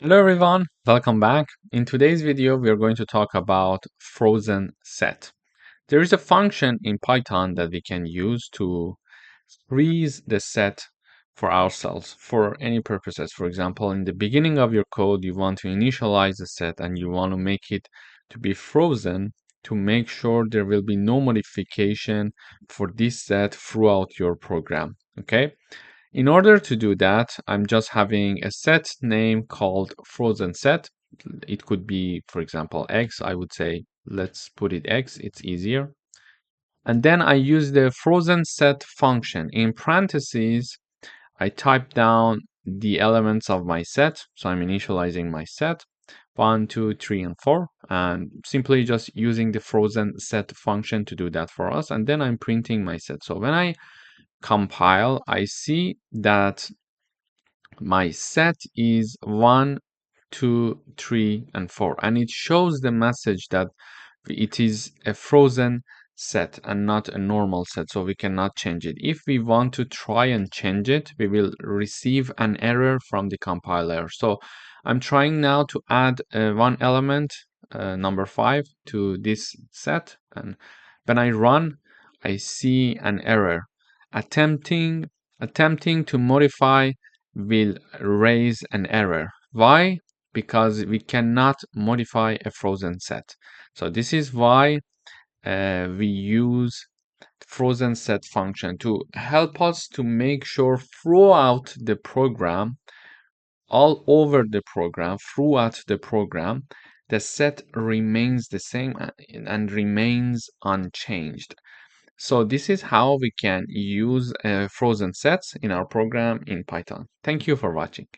Hello everyone, welcome back. In today's video, we are going to talk about frozen set. There is a function in Python that we can use to freeze the set for ourselves for any purposes. For example, in the beginning of your code, you want to initialize the set and you want to make it to be frozen to make sure there will be no modification for this set throughout your program. Okay. In order to do that, I'm just having a set name called frozen set. It could be, for example, X. I would say, let's put it X. It's easier. And then I use the frozen set function. In parentheses, I type down the elements of my set. So I'm initializing my set 1, 2, 3, and 4, and simply just using the frozen set function to do that for us. And then I'm printing my set. So when I compile, I see that my set is 1, 2, 3, and 4, and it shows the message that it is a frozen set and not a normal set, so we cannot change it. If we want to try and change it, we will receive an error from the compiler. So I'm trying now to add one element, number 5, to this set, and when I run, I see an error. Attempting to modify will raise an error. Why? Because we cannot modify a frozen set. So this is why we use frozen set function to help us to make sure throughout the program, all over the program, throughout the program, the set remains the same and remains unchanged. So this is how we can use frozen sets in our program in Python. Thank you for watching.